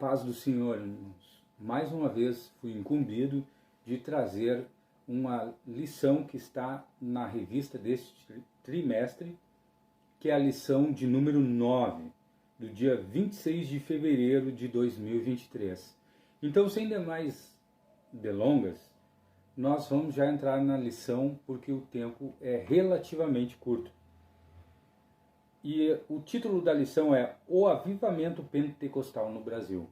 paz do Senhor, irmãos. Mais uma vez fui incumbido de trazer uma lição que está na revista deste trimestre, que é a lição de número 9, do dia 26 de fevereiro de 2023. Então, sem demais delongas, nós vamos já entrar na lição, porque o tempo é relativamente curto. E o título da lição é O Avivamento Pentecostal no Brasil.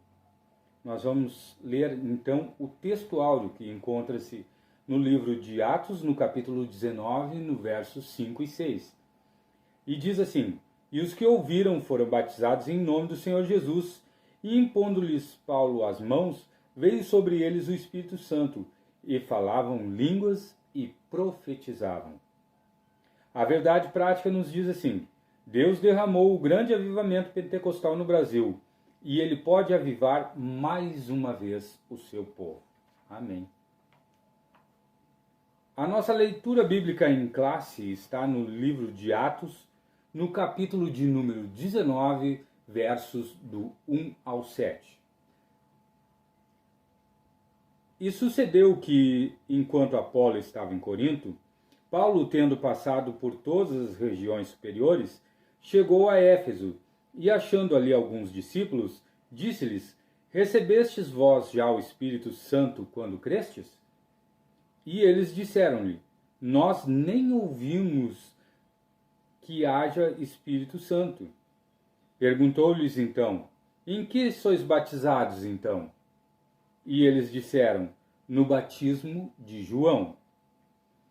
Nós vamos ler então o texto áureo que encontra-se no livro de Atos, no capítulo 19, no versos 5 e 6. E diz assim: E os que ouviram foram batizados em nome do Senhor Jesus, e impondo-lhes Paulo as mãos, veio sobre eles o Espírito Santo, e falavam línguas e profetizavam. A verdade prática nos diz assim: Deus derramou o grande avivamento pentecostal no Brasil, e Ele pode avivar mais uma vez o seu povo. Amém. A nossa leitura bíblica em classe está no livro de Atos, no capítulo de número 19, versos do 1 ao 7. E sucedeu que, enquanto Apolo estava em Corinto, Paulo, tendo passado por todas as regiões superiores, chegou a Éfeso, e achando ali alguns discípulos, disse-lhes: Recebestes vós já o Espírito Santo quando crestes? E eles disseram-lhe: Nós nem ouvimos que haja Espírito Santo. Perguntou-lhes então: Em que sois batizados então? E eles disseram: No batismo de João.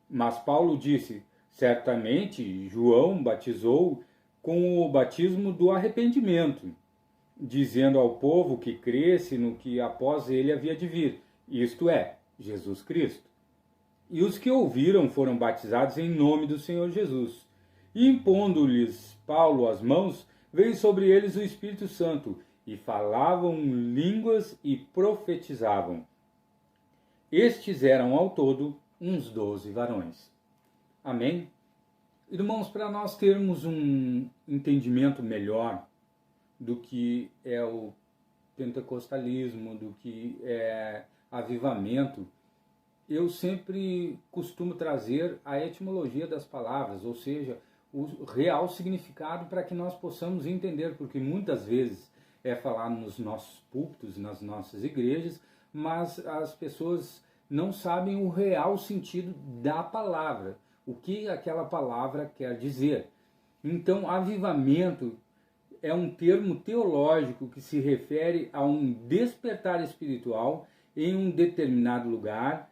Mas Paulo disse: Certamente João batizou com o batismo do arrependimento, dizendo ao povo que cresce no que após ele havia de vir, isto é, Jesus Cristo. E os que ouviram foram batizados em nome do Senhor Jesus. E impondo-lhes Paulo as mãos, veio sobre eles o Espírito Santo, e falavam línguas e profetizavam. Estes eram ao todo uns 12 varões. Amém? Irmãos, para nós termos um entendimento melhor do que é o pentecostalismo, do que é avivamento, eu sempre costumo trazer a etimologia das palavras, ou seja, o real significado, para que nós possamos entender, porque muitas vezes é falar nos nossos púlpitos, nas nossas igrejas, mas as pessoas não sabem o real sentido da palavra, o que aquela palavra quer dizer. Então, avivamento é um termo teológico que se refere a um despertar espiritual em um determinado lugar.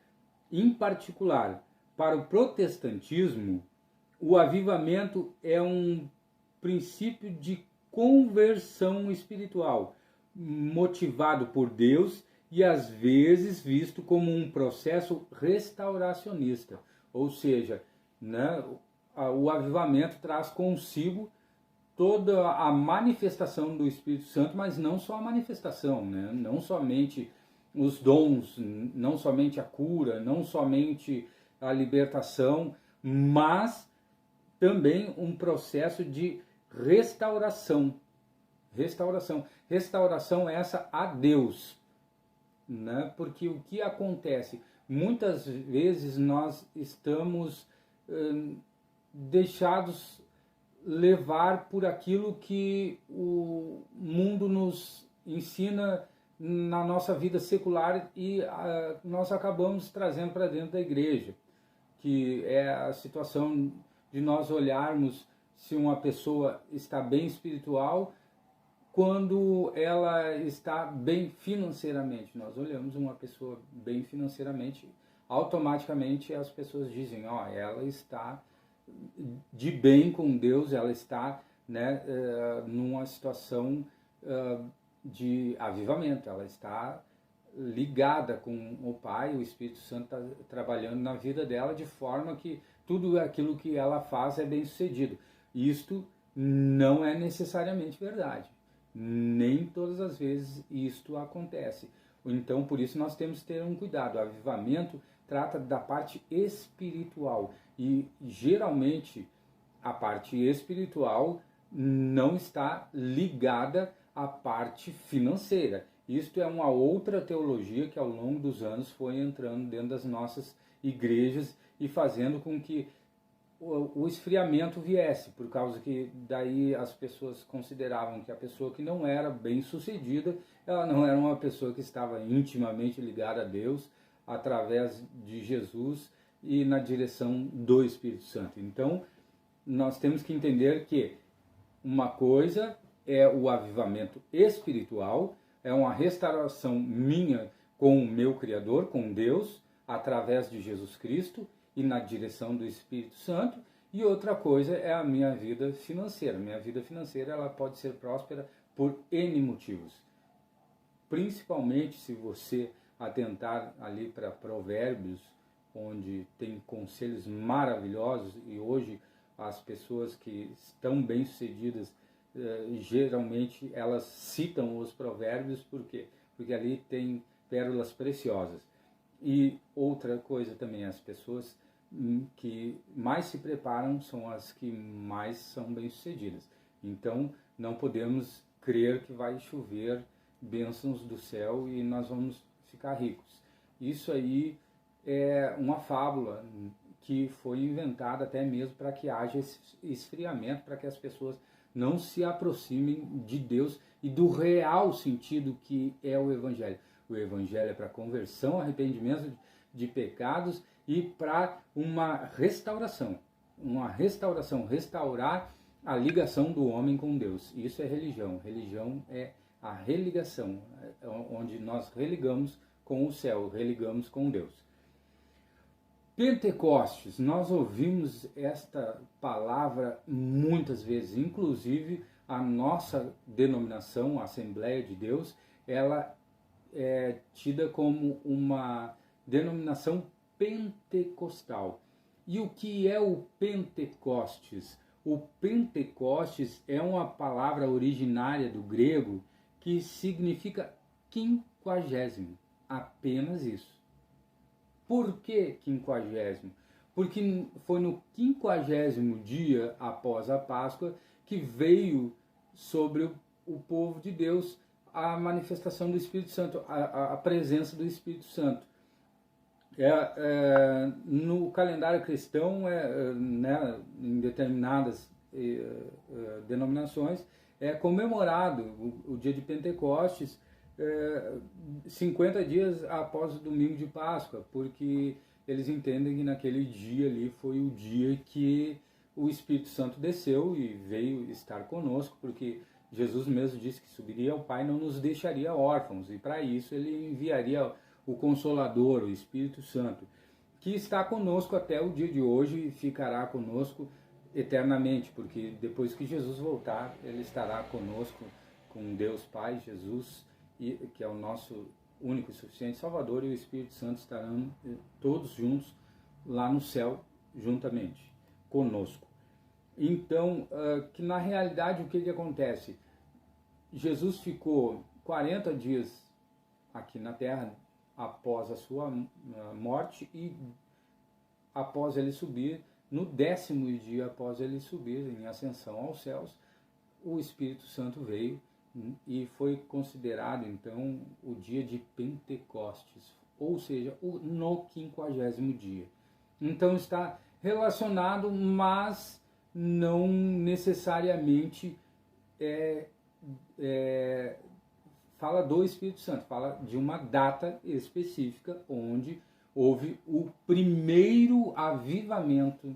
Em particular, para o protestantismo, o avivamento é um princípio de conversão espiritual, motivado por Deus e às vezes visto como um processo restauracionista. Ou seja, né, o avivamento traz consigo toda a manifestação do Espírito Santo, mas não só a manifestação, né? Não somente os dons, não somente a cura, não somente a libertação, mas também um processo de restauração. Restauração essa a Deus, né? Porque o que acontece? Muitas vezes nós estamos deixados levar por aquilo que o mundo nos ensina na nossa vida secular, e nós acabamos trazendo para dentro da igreja, que é a situação de nós olharmos se uma pessoa está bem espiritual quando ela está bem financeiramente. Nós olhamos uma pessoa bem financeiramente, automaticamente as pessoas dizem: ó, ela está de bem com Deus, ela está, né, numa situação de avivamento, ela está ligada com o Pai, o Espírito Santo está trabalhando na vida dela de forma que tudo aquilo que ela faz é bem sucedido. Isto não é necessariamente verdade. Nem todas as vezes isto acontece. Então, por isso nós temos que ter um cuidado. O avivamento trata da parte espiritual, e geralmente a parte espiritual não está ligada à parte financeira. Isto é uma outra teologia que ao longo dos anos foi entrando dentro das nossas igrejas e fazendo com que o esfriamento viesse, por causa que daí as pessoas consideravam que a pessoa que não era bem sucedida, ela não era uma pessoa que estava intimamente ligada a Deus através de Jesus e na direção do Espírito Santo. Então, nós temos que entender que uma coisa é o avivamento espiritual, é uma restauração minha com o meu Criador, com Deus, através de Jesus Cristo e na direção do Espírito Santo. E outra coisa é a minha vida financeira. Minha vida financeira ela pode ser próspera por N motivos. Principalmente se você atentar ali para Provérbios, onde tem conselhos maravilhosos, e hoje as pessoas que estão bem-sucedidas, geralmente elas citam os provérbios, por quê? Porque ali tem pérolas preciosas. E outra coisa também, as pessoas que mais se preparam são as que mais são bem-sucedidas. Então, não podemos crer que vai chover bênçãos do céu e nós vamos ficar ricos. Isso aí é uma fábula que foi inventada até mesmo para que haja esse esfriamento, para que as pessoas não se aproximem de Deus e do real sentido que é o Evangelho. O Evangelho é para conversão, arrependimento de pecados e para uma restauração. Restaurar a ligação do homem com Deus. Isso é religião. Religião é a religação, onde nós religamos com o céu, religamos com Deus. Pentecostes, nós ouvimos esta palavra muitas vezes, inclusive a nossa denominação, a Assembleia de Deus, ela é tida como uma denominação pentecostal. E o que é o Pentecostes? O Pentecostes é uma palavra originária do grego que significa quinquagésimo, apenas isso. Por que quinquagésimo? Porque foi no 50º dia após a Páscoa que veio sobre o povo de Deus a manifestação do Espírito Santo, a presença do Espírito Santo. No calendário cristão, né, em determinadas denominações, é comemorado o dia de Pentecostes 50 dias após o domingo de Páscoa, porque eles entendem que naquele dia ali foi o dia que o Espírito Santo desceu e veio estar conosco, porque Jesus mesmo disse que subiria ao Pai e não nos deixaria órfãos, e para isso ele enviaria o Consolador, o Espírito Santo, que está conosco até o dia de hoje e ficará conosco eternamente, porque depois que Jesus voltar, ele estará conosco, com Deus Pai, Jesus, que é o nosso único e suficiente Salvador, e o Espírito Santo estarão todos juntos lá no céu, juntamente conosco. Então, que na realidade o que acontece? Jesus ficou 40 dias aqui na Terra após a sua morte, e após ele subir, no 10º dia após ele subir em ascensão aos céus, o Espírito Santo veio e foi considerado então o dia de Pentecostes, ou seja, no 50º dia. Então está relacionado, mas não necessariamente fala do Espírito Santo, fala de uma data específica onde houve o primeiro avivamento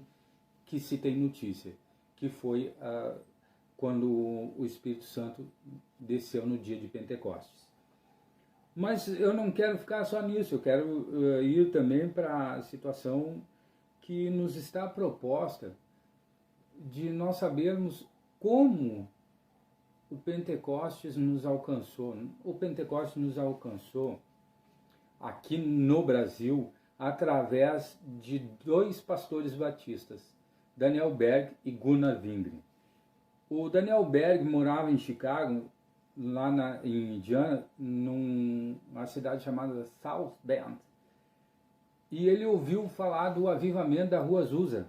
que se tem notícia, que foi quando o Espírito Santo desceu no dia de Pentecostes. Mas eu não quero ficar só nisso, eu quero ir também para a situação que nos está proposta de nós sabermos como o Pentecostes nos alcançou. O Pentecostes nos alcançou aqui no Brasil através de 2 pastores batistas, Daniel Berg e Gunnar Wingren. O Daniel Berg morava em Chicago, lá em Indiana, numa cidade chamada South Bend. E ele ouviu falar do avivamento da Rua Azusa,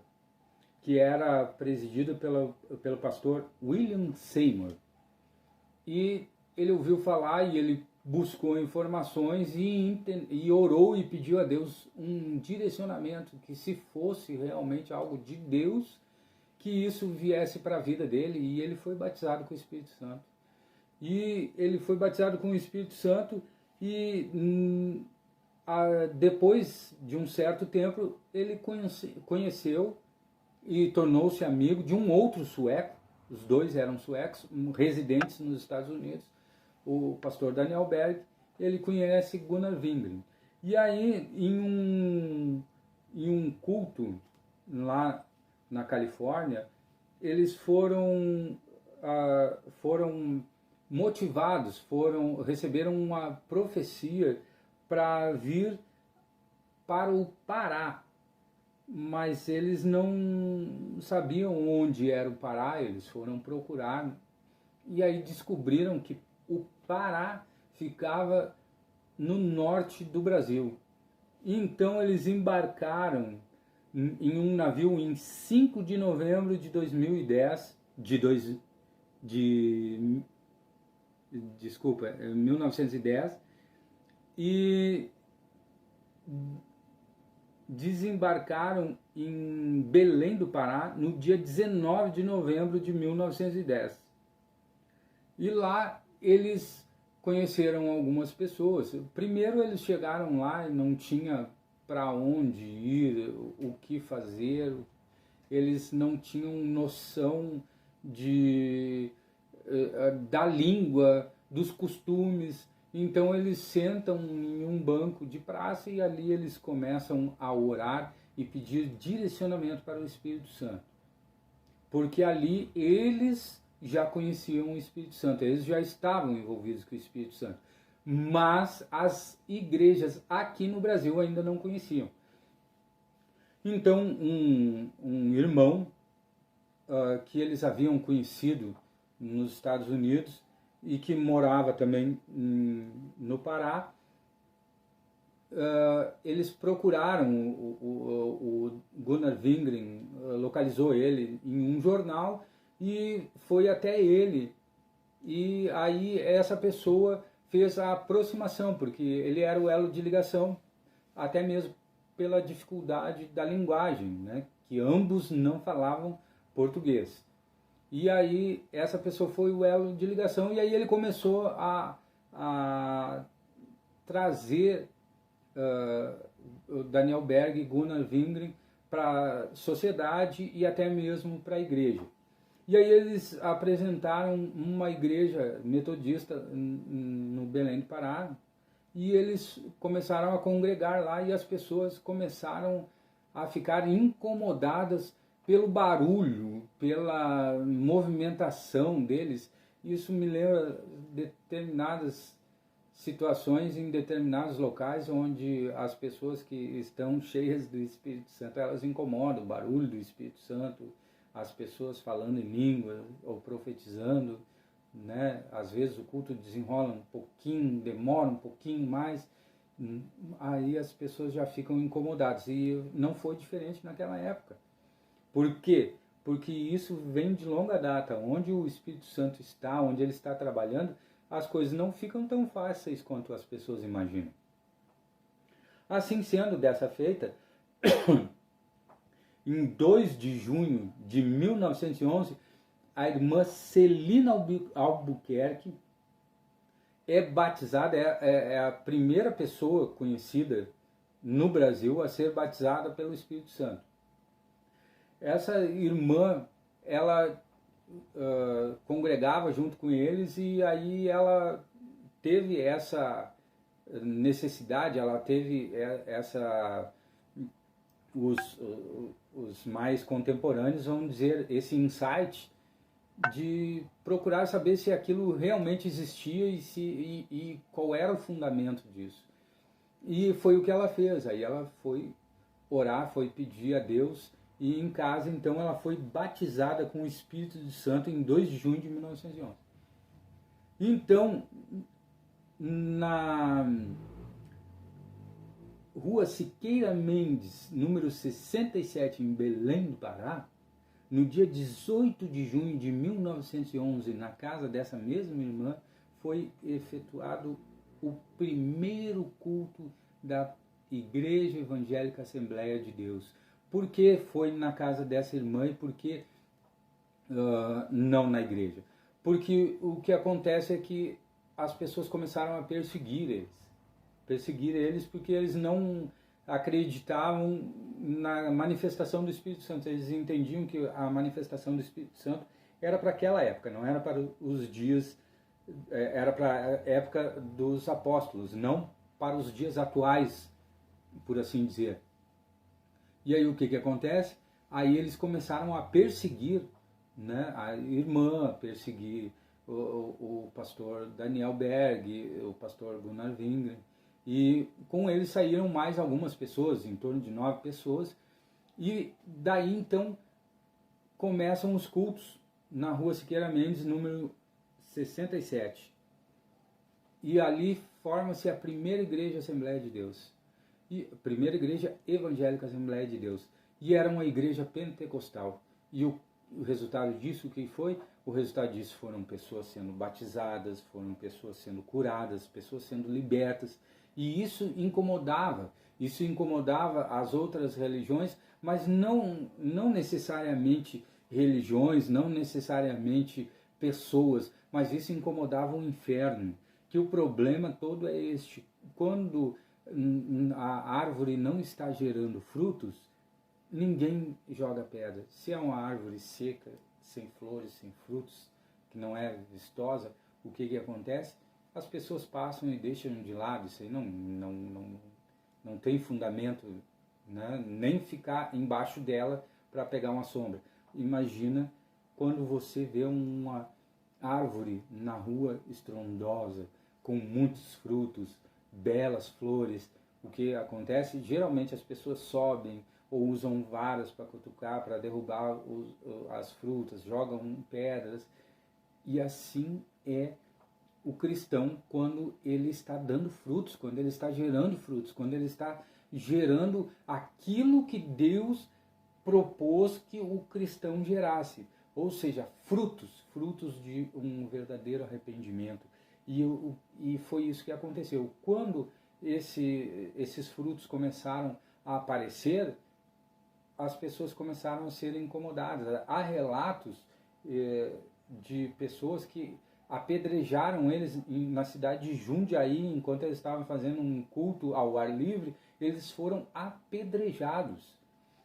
que era presidido pelo pastor William Seymour. E ele ouviu falar e ele buscou informações e orou e pediu a Deus um direcionamento, que se fosse realmente algo de Deus, que isso viesse para a vida dele, e ele foi batizado com o Espírito Santo. E ele foi batizado com o Espírito Santo e depois de um certo tempo ele conheceu e tornou-se amigo de um outro sueco. Os dois eram suecos, residentes nos Estados Unidos, o pastor Daniel Berg. Ele conhece Gunnar Wingren. E aí, em um culto lá na Califórnia, eles foram motivados, receberam uma profecia para vir para o Pará, mas eles não sabiam onde era o Pará. Eles foram procurar e aí descobriram que o Pará ficava no norte do Brasil. Então eles embarcaram em um navio em 5 de novembro de 2010, 1910, e desembarcaram em Belém do Pará no dia 19 de novembro de 1910. E lá eles conheceram algumas pessoas. Primeiro eles chegaram lá e não tinha para onde ir, o que fazer. Eles não tinham noção da língua, dos costumes. Então eles sentam em um banco de praça e ali eles começam a orar e pedir direcionamento para o Espírito Santo. Porque ali eles já conheciam o Espírito Santo, eles já estavam envolvidos com o Espírito Santo. Mas as igrejas aqui no Brasil ainda não conheciam. Então um irmão que eles haviam conhecido nos Estados Unidos e que morava também no Pará, eles procuraram o Gunnar Wingren, localizou ele em um jornal e foi até ele. E aí essa pessoa fez a aproximação, porque ele era o elo de ligação, até mesmo pela dificuldade da linguagem, né? Que ambos não falavam português. E aí essa pessoa foi o elo de ligação, e aí ele começou a trazer o Daniel Berg e Gunnar Wingren para a sociedade e até mesmo para a igreja. E aí eles apresentaram uma igreja metodista no Belém do Pará, e eles começaram a congregar lá, e as pessoas começaram a ficar incomodadas pelo barulho, pela movimentação deles. Isso me lembra determinadas situações em determinados locais onde as pessoas que estão cheias do Espírito Santo, elas incomodam o barulho do Espírito Santo, as pessoas falando em língua ou profetizando, né? Às vezes o culto desenrola um pouquinho, demora um pouquinho mais, aí as pessoas já ficam incomodadas. E não foi diferente naquela época. Por quê? Porque isso vem de longa data. Onde o Espírito Santo está, onde ele está trabalhando, as coisas não ficam tão fáceis quanto as pessoas imaginam. Assim sendo, dessa feita, em 2 de junho de 1911, a irmã Celina Albuquerque é batizada, é a primeira pessoa conhecida no Brasil a ser batizada pelo Espírito Santo. Essa irmã, ela congregava junto com eles, e aí ela teve essa necessidade, ela teve os mais contemporâneos vão dizer, esse insight de procurar saber se aquilo realmente existia e qual era o fundamento disso. E foi o que ela fez. Aí ela foi orar, foi pedir a Deus, e em casa então ela foi batizada com o Espírito Santo em 2 de junho de 1911. Então, na Rua Siqueira Mendes, número 67, em Belém do Pará, no dia 18 de junho de 1911, na casa dessa mesma irmã, foi efetuado o primeiro culto da Igreja Evangélica Assembleia de Deus. Por que foi na casa dessa irmã e por que não na igreja? Porque o que acontece é que as pessoas começaram a perseguir eles porque eles não acreditavam na manifestação do Espírito Santo. Eles entendiam que a manifestação do Espírito Santo era para aquela época, não era para os dias, era para a época dos apóstolos, não para os dias atuais, por assim dizer. E aí o que acontece? Aí eles começaram a perseguir, né, a irmã, perseguir o pastor Daniel Berg, o pastor Gunnar Wingren, e com eles saíram mais algumas pessoas, em torno de 9 pessoas, e daí então começam os cultos na rua Siqueira Mendes, número 67. E ali forma-se a primeira igreja Assembleia de Deus, e a primeira igreja evangélica Assembleia de Deus, e era uma igreja pentecostal. E o resultado disso, o que foi? O resultado disso foram pessoas sendo batizadas, foram pessoas sendo curadas, pessoas sendo libertas, e isso incomodava as outras religiões, mas não necessariamente religiões, não necessariamente pessoas, mas isso incomodava o inferno, que o problema todo é este: quando a árvore não está gerando frutos, ninguém joga pedra. Se é uma árvore seca, sem flores, sem frutos, que não é vistosa, o que acontece? As pessoas passam e deixam de lado. Isso aí não tem fundamento, né? Nem ficar embaixo dela para pegar uma sombra. Imagina quando você vê uma árvore na rua estrondosa, com muitos frutos, belas flores. O que acontece? Geralmente as pessoas sobem ou usam varas para cutucar, para derrubar as frutas, jogam pedras. E assim é o cristão quando ele está dando frutos, quando ele está gerando frutos, quando ele está gerando aquilo que Deus propôs que o cristão gerasse, ou seja, frutos de um verdadeiro arrependimento. E foi isso que aconteceu. Quando esses frutos começaram a aparecer, as pessoas começaram a ser incomodadas. Há relatos de pessoas que apedrejaram eles na cidade de Jundiaí, enquanto eles estavam fazendo um culto ao ar livre. Eles foram apedrejados,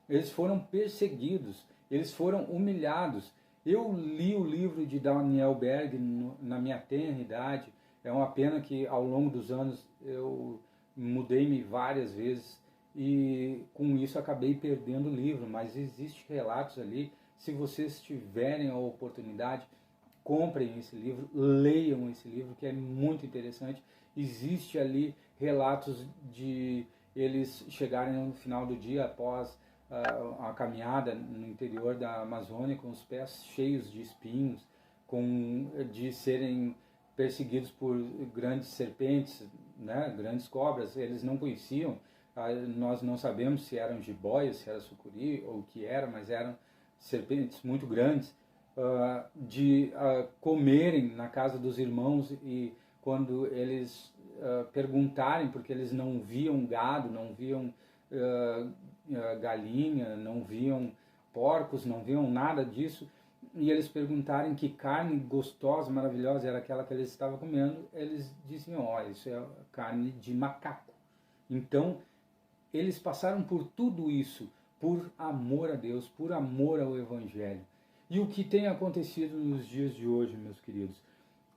eles foram perseguidos, eles foram humilhados. Eu li o livro de Daniel Berg na minha tenra idade. É uma pena que ao longo dos anos eu mudei-me várias vezes e com isso acabei perdendo o livro, mas existem relatos ali. Se vocês tiverem a oportunidade, comprem esse livro, leiam esse livro, que é muito interessante. Existe ali relatos de eles chegarem no final do dia, após a caminhada no interior da Amazônia, com os pés cheios de espinhos, de serem perseguidos por grandes serpentes, né, grandes cobras. Eles não conheciam, nós não sabemos se eram jiboias, se era sucuri ou o que era, mas eram serpentes muito grandes, de comerem na casa dos irmãos, e quando eles perguntarem, porque eles não viam gado, não viam galinha, não viam porcos, não viam nada disso, e eles perguntarem que carne gostosa, maravilhosa era aquela que eles estavam comendo, eles diziam: olha, isso é carne de macaco. Então, eles passaram por tudo isso por amor a Deus, por amor ao Evangelho. E o que tem acontecido nos dias de hoje, meus queridos?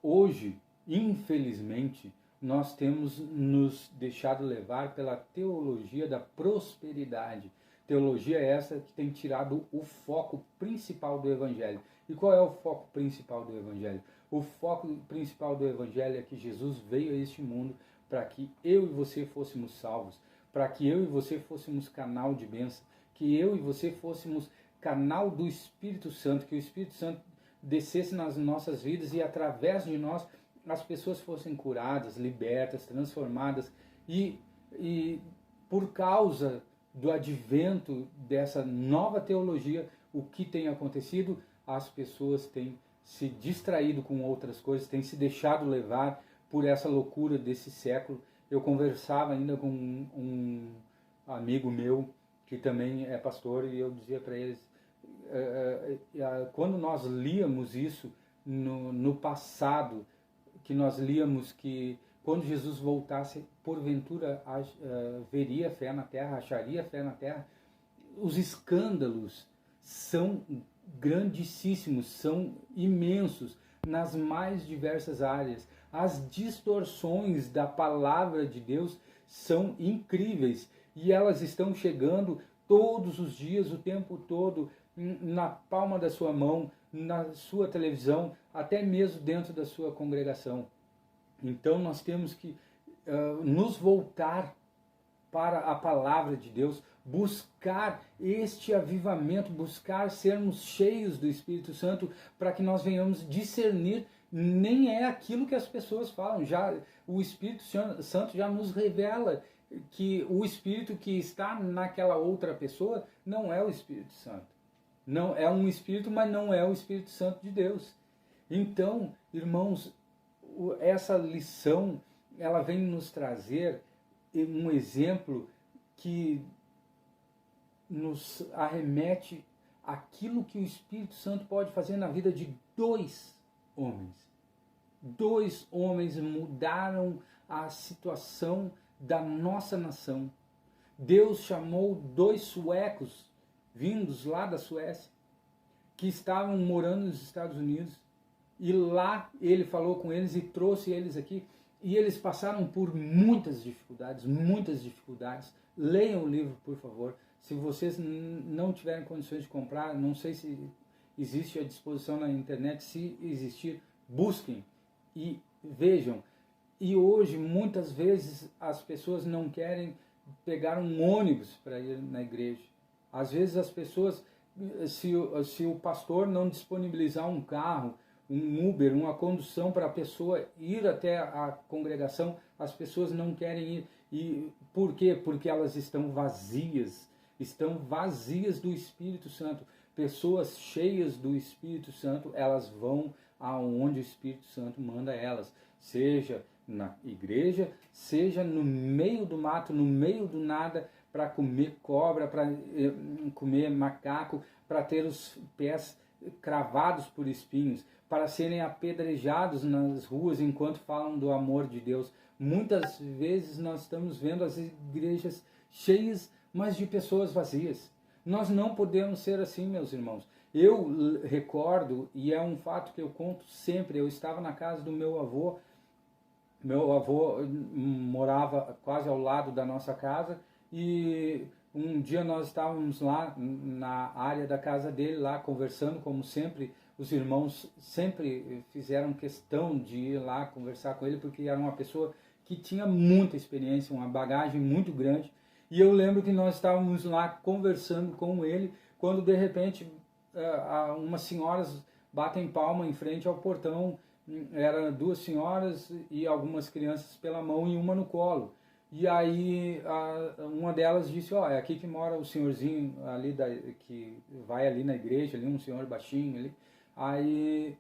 Hoje, infelizmente, nós temos nos deixado levar pela teologia da prosperidade. Teologia essa que tem tirado o foco principal do Evangelho. E qual é o foco principal do Evangelho? O foco principal do Evangelho é que Jesus veio a este mundo para que eu e você fôssemos salvos, para que eu e você fôssemos canal de bênção, que eu e você fôssemos canal do Espírito Santo, que o Espírito Santo descesse nas nossas vidas e através de nós as pessoas fossem curadas, libertas, transformadas. E por causa do advento dessa nova teologia, o que tem acontecido? As pessoas têm se distraído com outras coisas, têm se deixado levar por essa loucura desse século. Eu conversava ainda com um amigo meu que também é pastor, e eu dizia para eles, quando nós líamos isso no passado, que nós líamos que quando Jesus voltasse, porventura veria fé na terra, acharia fé na terra, os escândalos são grandíssimos, são imensos nas mais diversas áreas. As distorções da palavra de Deus são incríveis e elas estão chegando todos os dias, o tempo todo, na palma da sua mão, na sua televisão, até mesmo dentro da sua congregação. Então nós temos que nos voltar para a palavra de Deus, buscar este avivamento, buscar sermos cheios do Espírito Santo, para que nós venhamos discernir. Nem é aquilo que as pessoas falam, já o Espírito Santo já nos revela que o Espírito que está naquela outra pessoa não é o Espírito Santo. Não é um Espírito, mas não é o Espírito Santo de Deus. Então, irmãos, essa lição, ela vem nos trazer um exemplo que nos arremete àquilo que o Espírito Santo pode fazer na vida de dois homens. Dois homens mudaram a situação da nossa nação. Deus chamou dois suecos vindos lá da Suécia, que estavam morando nos Estados Unidos, e lá ele falou com eles e trouxe eles aqui, e eles passaram por muitas dificuldades, muitas dificuldades. Leiam o livro, por favor. Se vocês não tiverem condições de comprar, não sei se existe à disposição na internet, se existir, busquem e vejam. E hoje, muitas vezes, as pessoas não querem pegar um ônibus para ir na igreja. Às vezes as pessoas, se o pastor não disponibilizar um carro, um Uber, uma condução para a pessoa ir até a congregação, as pessoas não querem ir. E por quê? Porque elas estão vazias do Espírito Santo. Pessoas cheias do Espírito Santo, elas vão aonde o Espírito Santo manda elas, seja na igreja, seja no meio do mato, no meio do nada, para comer cobra, para comer macaco, para ter os pés cravados por espinhos, para serem apedrejados nas ruas enquanto falam do amor de Deus. Muitas vezes nós estamos vendo as igrejas cheias, mas de pessoas vazias. Nós não podemos ser assim, meus irmãos. Eu recordo, e é um fato que eu conto sempre, eu estava na casa do meu avô morava quase ao lado da nossa casa, e um dia nós estávamos lá na área da casa dele, lá conversando, como sempre, os irmãos sempre fizeram questão de ir lá conversar com ele, porque era uma pessoa que tinha muita experiência, uma bagagem muito grande. E eu lembro que nós estávamos lá conversando com ele, quando de repente umas senhoras batem palma em frente ao portão. Eram duas senhoras e algumas crianças pela mão e uma no colo. E aí uma delas disse, é aqui que mora o senhorzinho ali que vai ali na igreja, ali um senhor baixinho ali. Aí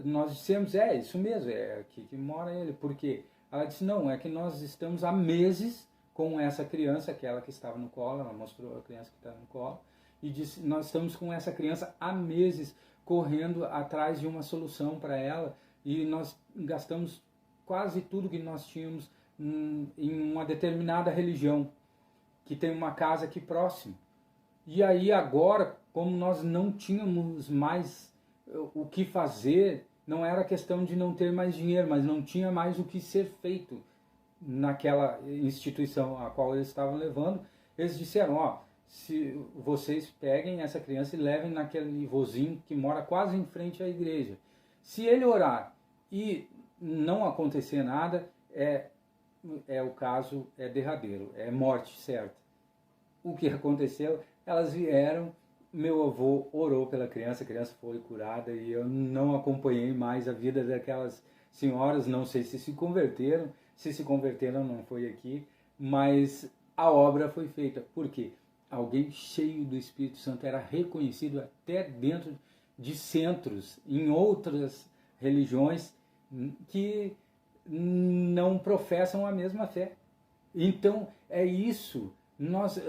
nós dissemos, isso mesmo, é aqui que mora ele. Por quê? Ela disse, não, é que nós estamos há meses com essa criança, aquela que estava no colo, ela mostrou a criança que estava no colo, e disse, nós estamos com essa criança há meses correndo atrás de uma solução para ela, e nós gastamos quase tudo que nós tínhamos em uma determinada religião, que tem uma casa aqui próximo. E aí agora, como nós não tínhamos mais o que fazer, não era questão de não ter mais dinheiro, mas não tinha mais o que ser feito naquela instituição a qual eles estavam levando. Eles disseram, se vocês peguem essa criança e levem naquele vozinho que mora quase em frente à igreja. Se ele orar e não acontecer nada, o caso é derradeiro, é morte certa. O que aconteceu? Elas vieram, meu avô orou pela criança, a criança foi curada, e eu não acompanhei mais a vida daquelas senhoras, não sei se converteram, se converteram não foi aqui, mas a obra foi feita. Por quê? Alguém cheio do Espírito Santo era reconhecido até dentro de centros, em outras religiões, que não professam a mesma fé. Então, é isso. Nós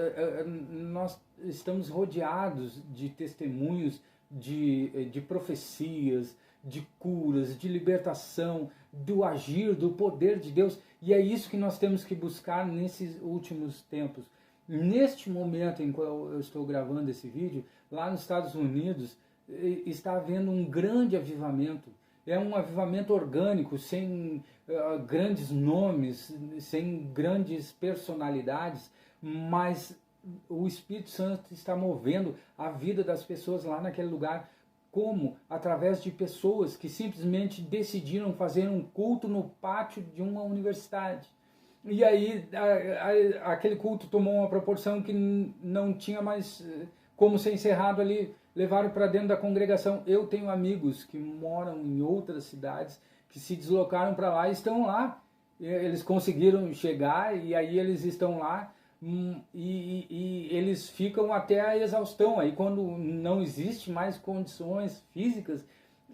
estamos rodeados de testemunhos de profecias, de curas, de libertação, do agir, do poder de Deus. E é isso que nós temos que buscar nesses últimos tempos. Neste momento em que eu estou gravando esse vídeo, lá nos Estados Unidos, está havendo um grande avivamento. É um avivamento orgânico, sem grandes nomes, sem grandes personalidades, mas o Espírito Santo está movendo a vida das pessoas lá naquele lugar. Como? Através de pessoas que simplesmente decidiram fazer um culto no pátio de uma universidade. E aí aquele culto tomou uma proporção que não tinha mais como ser encerrado ali. Levaram para dentro da congregação. Eu tenho amigos que moram em outras cidades, que se deslocaram para lá e estão lá. Eles conseguiram chegar e aí eles estão lá e eles ficam até a exaustão. Aí quando não existe mais condições físicas,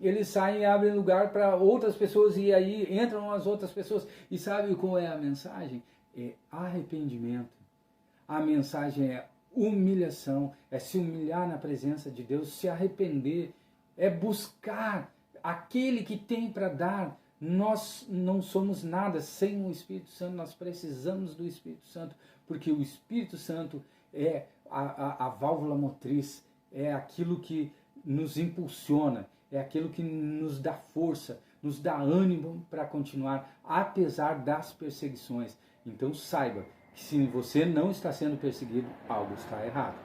eles saem e abrem lugar para outras pessoas e aí entram as outras pessoas. E sabe qual é a mensagem? É arrependimento. A mensagem é humilhação, é se humilhar na presença de Deus, se arrepender, é buscar aquele que tem para dar. Nós não somos nada sem o Espírito Santo, nós precisamos do Espírito Santo, porque o Espírito Santo é a válvula motriz, é aquilo que nos impulsiona, é aquilo que nos dá força, nos dá ânimo para continuar, apesar das perseguições. Então saiba, se você não está sendo perseguido, algo está errado.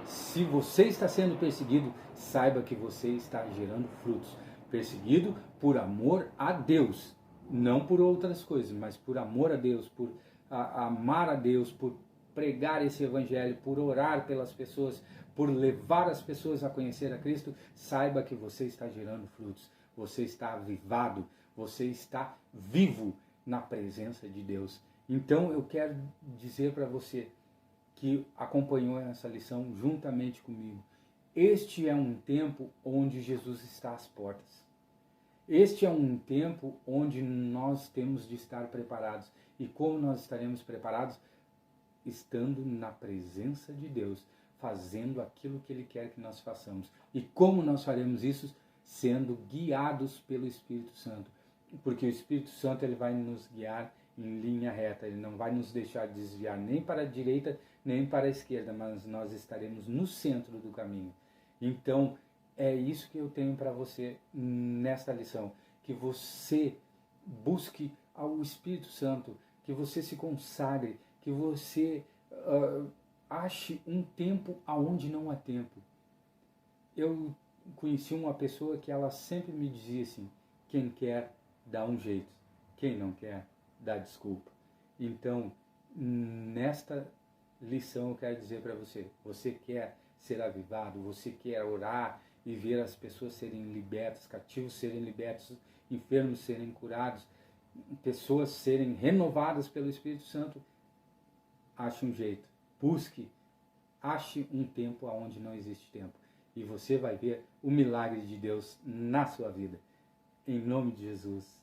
Se você está sendo perseguido, saiba que você está gerando frutos. Perseguido por amor a Deus, não por outras coisas, mas por amor a Deus, por amar a Deus, por pregar esse evangelho, por orar pelas pessoas, por levar as pessoas a conhecer a Cristo. Saiba que você está gerando frutos, você está avivado, você está vivo na presença de Deus. Então eu quero dizer para você que acompanhou essa lição juntamente comigo, este é um tempo onde Jesus está às portas. Este é um tempo onde nós temos de estar preparados. E como nós estaremos preparados? Estando na presença de Deus, fazendo aquilo que Ele quer que nós façamos. E como nós faremos isso? Sendo guiados pelo Espírito Santo. Porque o Espírito Santo ele vai nos guiar em linha reta, ele não vai nos deixar desviar nem para a direita, nem para a esquerda, mas nós estaremos no centro do caminho. Então, é isso que eu tenho para você nesta lição, que você busque ao Espírito Santo, que você se consagre, que você ache um tempo aonde não há tempo. Eu conheci uma pessoa que ela sempre me dizia assim, quem quer dá um jeito, quem não quer dá desculpa. Então, nesta lição eu quero dizer para você, você quer ser avivado, você quer orar e ver as pessoas serem libertas, cativos serem libertos, enfermos serem curados, pessoas serem renovadas pelo Espírito Santo, ache um jeito, busque, ache um tempo onde não existe tempo. E você vai ver o milagre de Deus na sua vida. Em nome de Jesus.